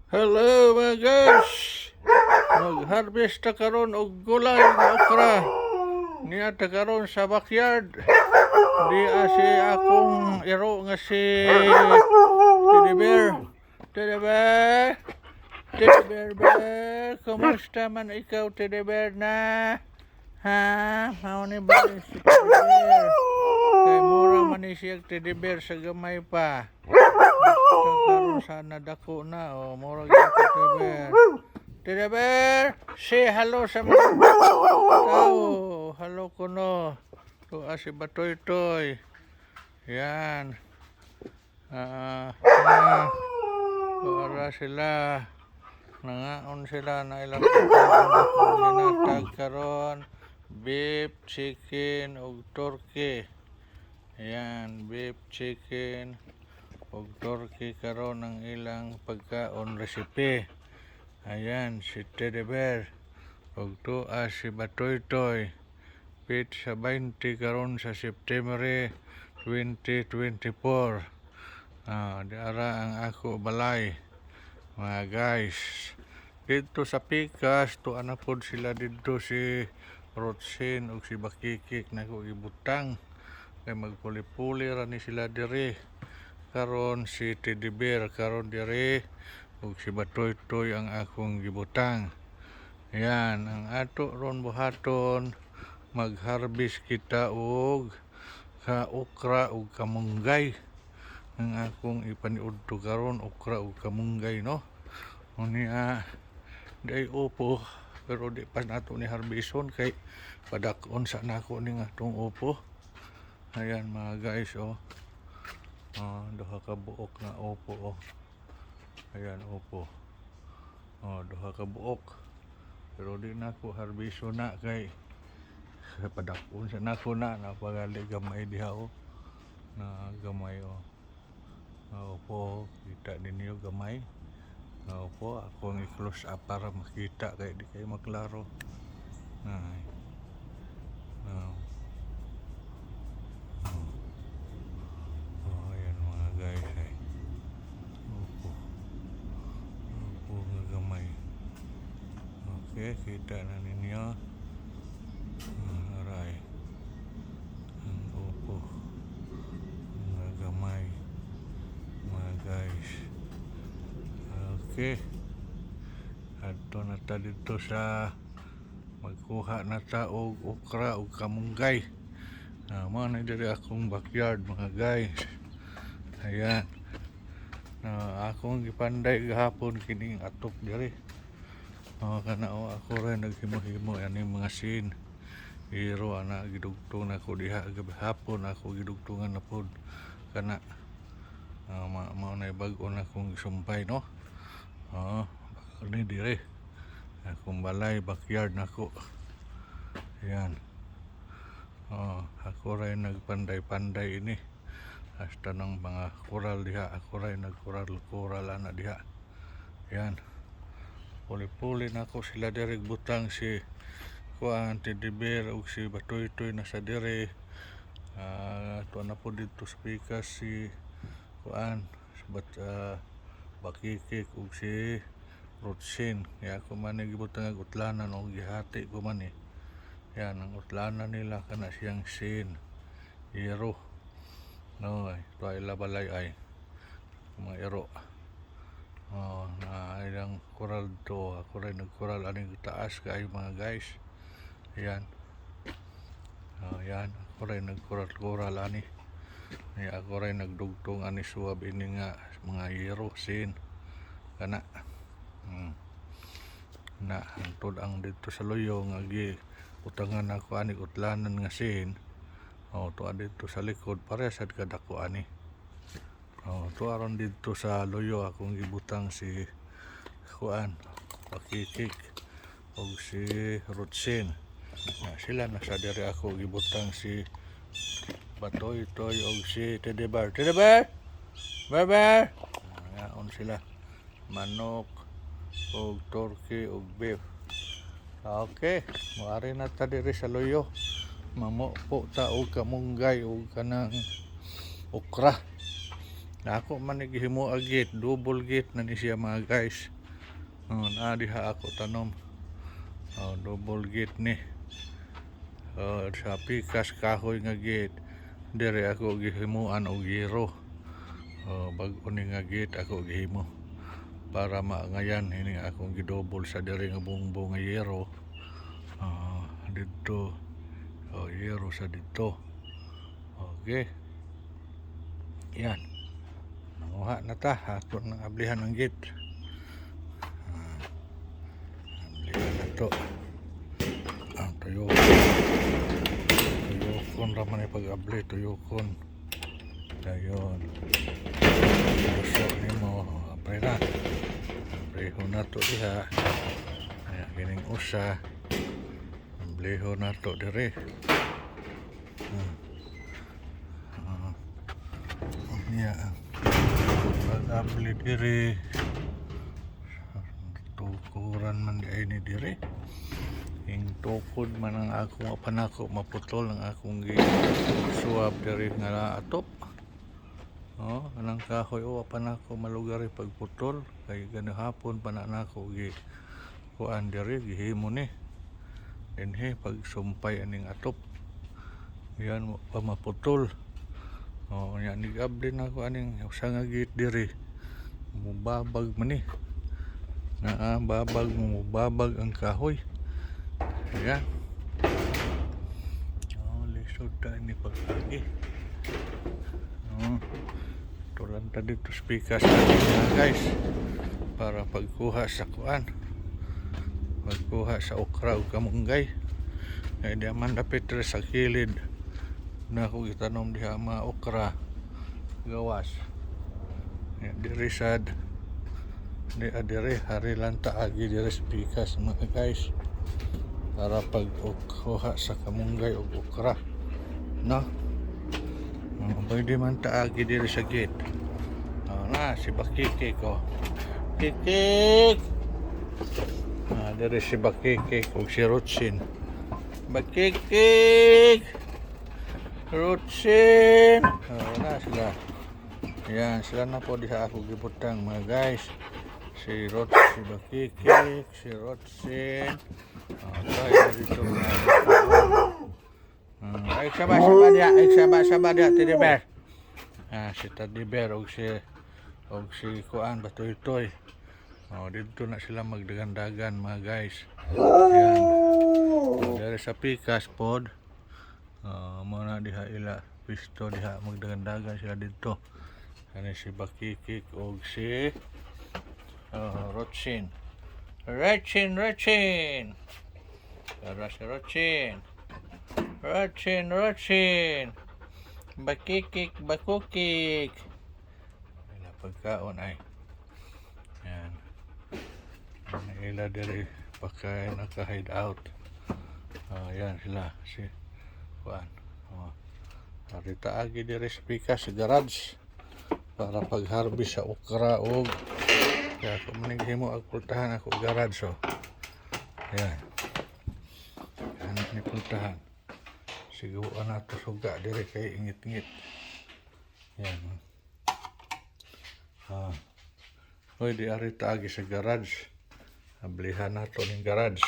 Hello mga guys! Mag-harvest ta karon og gulay nga okra. Niya ta karon sa backyard. Di si akong iro nga si Teddy Bear. Teddy Bear! Teddy Bear Bear! Kumusta man ikaw Teddy Bear na? Ha? Mao ni ba si Teddy Bear? Kay mura man ni siya Teddy Bear sa gamay pa. Karon sana dako na mura gyud Teddy Bear. Teddy Bear, say hello sa mga tao. Hello kuno. To si Batoy Toy. Yan. Para sila. Nangaon sila na ilang ginatag karon. Beef, chicken, ug turkey. Yan, beef, chicken, ug turkey karon ang ilang pagkaon recipe. Ayan, si Teddy Bear. Ug tuwa si Batoy Toy. Pit sa 20 karon sa September 2024. Diara ang ako balay. Mga guys. Dito sa Pikas, tuwa na po sila dito si Rotsin ug si Bakikik na ko ibutang. Kay magpuli-puli ra ni sila diri. Karon si Teddy Bear karon diri ug si Batoy Toy ang akong gibutang. Yan ang ato ron buhaton mag-harvest kita og okra ug kamunggay. Ang akong ipaniudto karon okra ug kamunggay no. Unya day upo pero di pa nato ni harbison kay padakon sa nako ning atong upo. Ayan mga guys duha ka buok na upo Ayan upo. Duha ka buok. Pero di nako harbison na kay padakon sa nako na napagali gamay diha na gamay upo kita ninyo gamay. Upo akong i-close up para makita kay di kay maklaro. Ayan mga guys upo nga gamay. Okay, kita na ninyo. Aray ang upo nga gamay mga guys. Okay, adto na ta dito sa magkuha na ta og okra ug kamunggay. Mao na diri akong backyard mga guys. Ayan. Akong gipanday gahapon kining atok diri. Kana ako rin naghimo-himo ani mga sin. Iro ana gidugtong na ko diha gahapon ako gidugtungan na pod kana mao na bag-o na akong sumpay no. Ni dire akong balay backyard nako. Ayan. Ako rin nagpanday-panday ini. Hasta ng mga koral diha. Ako rin nagkoral ana diha. Ayan. Puli-puli na ako sila direk butang si kuan Teddy Bear ug si Batoy Toy na sa dire. Tuwa na po dito sa Pikas si kuan Bakikik ug si Rotsin. Kaya ako man gibutang ang utlanan o gihati ko man Yan ang utlanan nila kana siyang sin. Iro. No, tuwa ila balay ay mga iro. Na ilang koral to. Ako rin nagkoral aning taas kay mga guys. Ayan. Yan. Ako rin nagkoral ani. Ako rin nagdugtong ani suwab ini nga mga iro sin. Kana. Na hangtod ang dito sa loyo nga utangan ako ani utlanan nga sin. Tuwa dito sa likod paresad kadako ani. Tuwa ron dito sa loyo akong gibutang si kuan Bakikik ug si Rotsin. Sila nasa diri ako gibutang si Batoy Toy ug si Teddy Bear. Teddy Bear! Bear! Ngaon sila. Manok ug turkey ug beef. Okay, muari na ta diri sa loyo. Mamo po ta og kamunggay ug kanang okra. Ako man gihimo agit, double gate na ni siya mga guys. Na diha ako tanom. Double gate ni. Sa pikas kahoy nga gate. Dire ako gihimuan og yero. Bag-o ni nga gate ako gihimo para maangayan ini akong gidouble sa dire nga bungbong nga yero. Dito yero sa dito. Okay, yan, nanguha na ta ato nang ablihan ng gate. Ablihan na to ang tuyokon raman ay pag-abli, tuyokon dayon gusto ni mo apre na abliho na to diha. Ayan, kining usa abliho na to dire. Pag-abli dire tukuran man di ay ni dire. Ing tukod man ang akong panako maputol ang akong gisuwab dire nga atop. Anang kahoy panako malugari pagputol kay ganahapon pa na nako gi kuan dire gihimo ni dinhi pag sumpay aning atop yan pa maputol. Nya nigabli na ko aning usa nga gate dire mubabag man ni babag mubabag ang kahoy. Ayan, lisod ta ni pag-agi. Tulanta dito speakers guys para pagkuha sa kuan, pagkuha sa okra o kamunggay. Kaya di man dapit sa kilid na ako gitanom diha mga okra gawas. Diri sad di adire hari lang taagi diri speakers mga guys para pagkuha sa kamunggay o okra, no? Pwede man taagi diri sa gate. Na si Bakikik Kikik. Diri si Bakikik o si Rutsin. Bakikik Rutsin. Na sila. Yan, sila na po diha ako gibutang mga guys. Si Bakikik, si Rutsin. Kaya dito na. Ay sabah dia Teddy Bear. Si Teddy Bear og si kuan batoy-toy. Dito na sila magdagan-dagan mga guys. Yan. Dari sa pikas pod. Muna diha ila pisto diha magdagan-dagan sila dito. Ani si Bakikik og si Rutsin. Para si Rutsin. Bakikik. Ila pagkaon ay. Yan. Ila dari pakai naka-hide out. Yan sila si kuan. Hari taagi diri speaker sa garage para pag-harvest sa okra og kaya kung maninghimo ang pultahan ako garage. Yan. Yan ni pultahan. Siguan nato suga dire kay ingit-ingit. Yan. Hoy di ari taagi sa garage. Ablihan nato ning garage.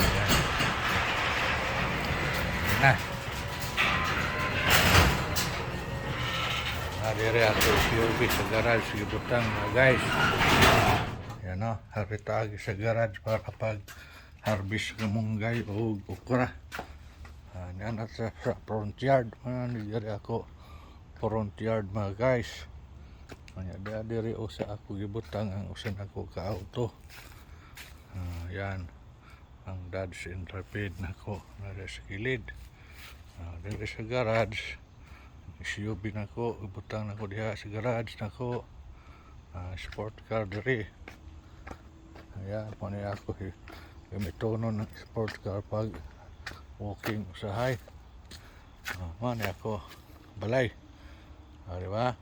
Yan. Nah. Dire ako POV sa garage gibutang guys. Yan hari taagi sa garage para pag harvest ng munggay o okra. Yan at sa front yard. Diri ako front yard mga guys. Diri o sa ako gibutang ang usan ako ka-auto. Yan ang Dodge Intrepid nako nara sa kilid. Diri sa garage SUV nako gibutang nako diha sa garage nako. Sport car diri. Ayan, pano ako gamitono ng sport car pag walking usahay. Mani ako balay. Diba?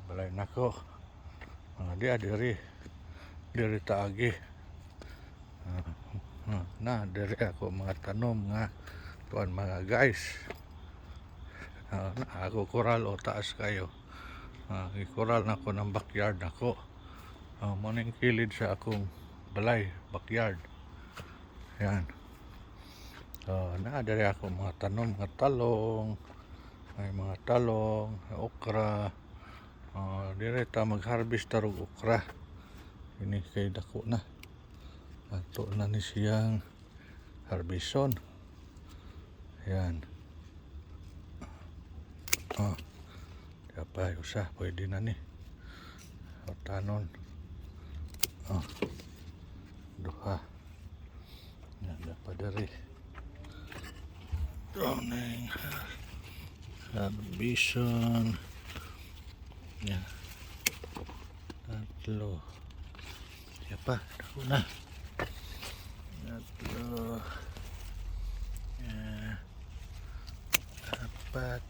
Balay nako. Diri taagi. Diri ako mga tanom nga tuan mga guys. Ako koral o taas kayo. Ikoral nako ng backyard nako. Morning kilid sa akong balay, backyard. Yan. Naadari ako mga tanom, mga talong. May mga talong, okra. Direta mag-harvest tarog okra. Ini kay dako na. Ato na ni siyang harbison. Yan. Kapay usa, pwede na ni. Tanon. Duha. Yan, dapat dari. Downing. Harbison. Yan. Tatlo. Siapa? Dako na. Tatlo. Yan. Apat.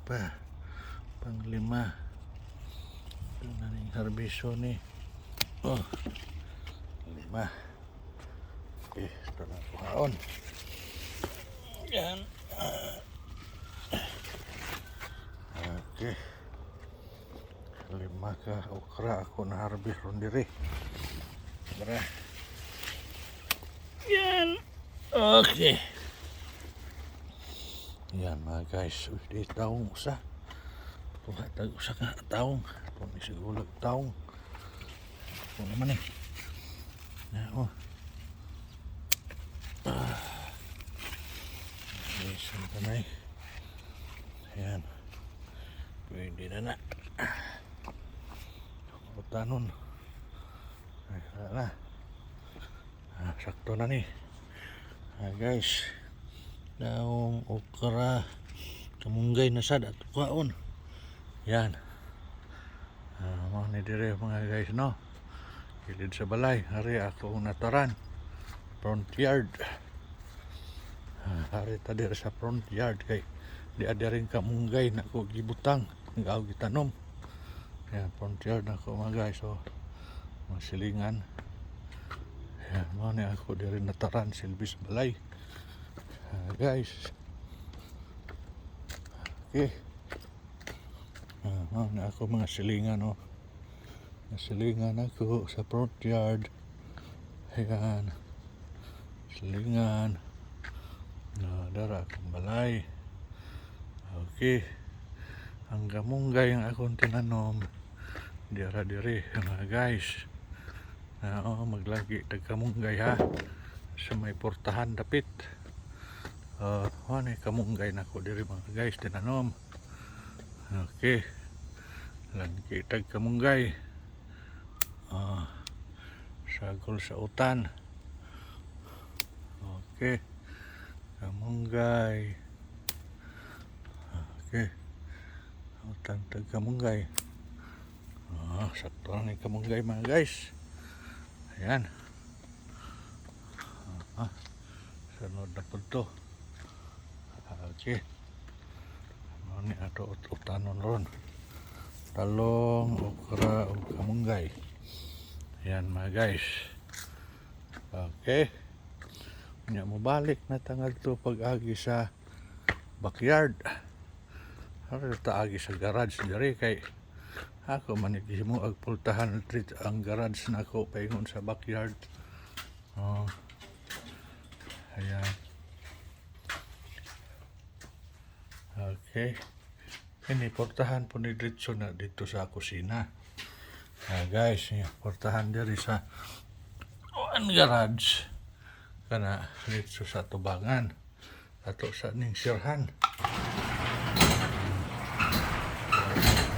Pa panglima ito na ning harbison ni lima. Okay, ito na kuhaon yan. Okay, lima ka okra ako na harvest ron diri bara yan. Okay. Yan mga guys, di taong usa. Tuhatag usa ka taong. Ito ni sigulag taong. Ito naman eh. Yan Isan ka na eh. Yan. Pwede na na. Utanon. Ay, na. Sakto na ni. Guys. Daong okra kamunggay na sad at kuhaon. Yan. Mga ni dire mga guys no. Kilid sa balay, hari ako nataran. Front yard. Hari ta dire sa front yard kay di ada rin kamunggay na ko gibutang, ngaw gitanom. Yan, front yard na ko mga guys. So masilingan. Yan, mga ni ako dire nataran silbis balay. Guys, okay. Na ako mga silingan silingan ako sa front yard. Ayan, silingan. Dara akong balay. Okay, ang gamunggay ang akong tinanom dira diri mga guys. Maglagi tag kamunggay ha sa may portahan dapit. Ano kamunggay na ko diri mga guys tinanom. Okay, lang kitag kamunggay. Sagol sa utan. Okay, kamunggay. Okay, utan tag kamunggay. Sakto na kamunggay mga guys. Ayan. Sunod na po to. Okay. Ano ni ato utanon ron. Talong, okra, o kamunggay. Yan mga guys. Okay. Nya mo balik na tangad to pag-agi sa backyard. Ano ta agi sa garage diri kay ako man gihimo ag pultahan treat ang garage nako paingon sa backyard. Ayan. Okay. Ini portahan po ni diretso na dito sa kusina. Guys, portahan diri sa one garage. Kana dito sa tubangan. Ato sa ning sirhan.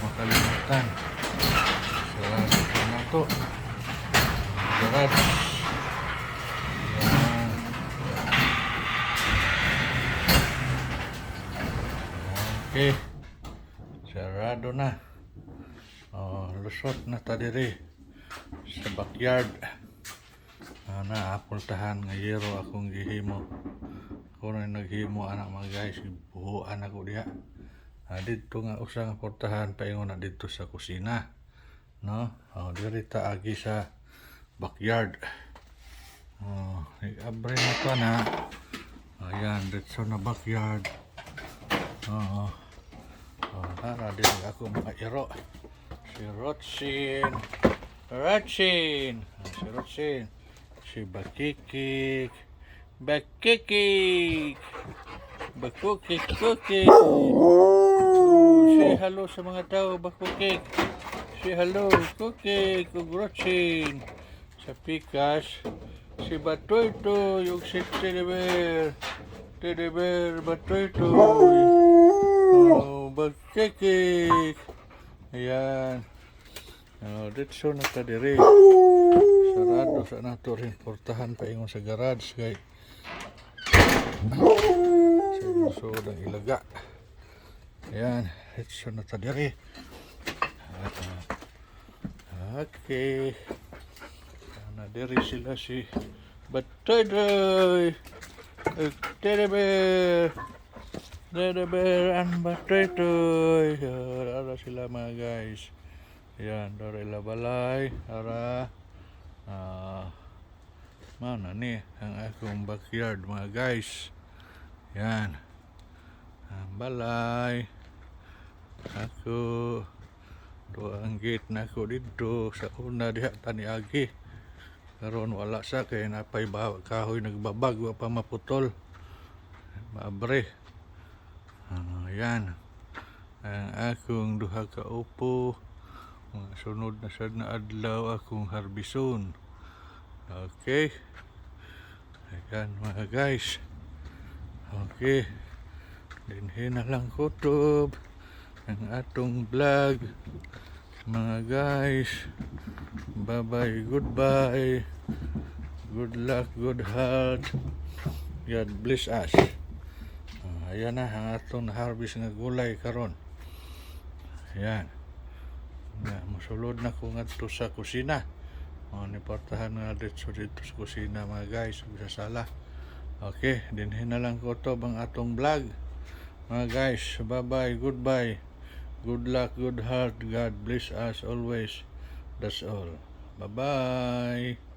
Makalimutan. Sarado na to. Garage. Okay, sarado na. Lusot na ta diri sa backyard. Naapultahan nga yero akong gihimo. Ako na naghimo anak mga guys, buhuan ako diha. Dito nga usa nga portahan paingon na dito sa kusina. No? Diri ta agi sa backyard. Abre na to na. Ayan, dito na backyard. Din ako mga iro. Si Rotsin. Rotsin. Si Rotsin. Si Bakikik. Bakikik. Bakukik. Kukik. Say hello sa mga tao, Bakukik. Say hello, Kukik. Ug Rotsin. Sa Pikas. Si Batoytoy. Ug si Teddy Bear. Teddy Bear. Batoytoy. Bakikik. Ayan. Ditso na ta diri. Sarado sa nato rin portahan pa ingon sa garage kay sa gusto ng ilaga. Ayan. Ditso na ta diri. Okay. Na diri sila si Batoytoy. Teddy Bear. Teddy Bear and Batoytoy. Ara sila mga guys. Ayan, dari labalay. Ara. Mana ni ang akong backyard mga guys. Ayan. Ang balay. Ako. Do ang gate na ako dito. Sa una diha tani agi. Karon wala sa kay napay kahoy nagbabag wa pa maputol. Mabre. Ayan. Ang akong duha ka upo. Mga sunod na sad na adlaw akong harbison. Okay. Ayan mga guys. Okay. Dinhin na lang kutob ang atong vlog. Mga guys. Bye bye. Goodbye. Good luck. Good health. God bless us. Ayan na ang atong harvest nga gulay karon. Ayan. Masulod na ko ngadto sa kusina. Niportahan nga dito sa kusina mga guys sa sala. Okay, dinhin na lang ko to ang atong vlog. Mga guys, bye bye, goodbye. Good luck, good health. God bless us always. That's all. Bye bye.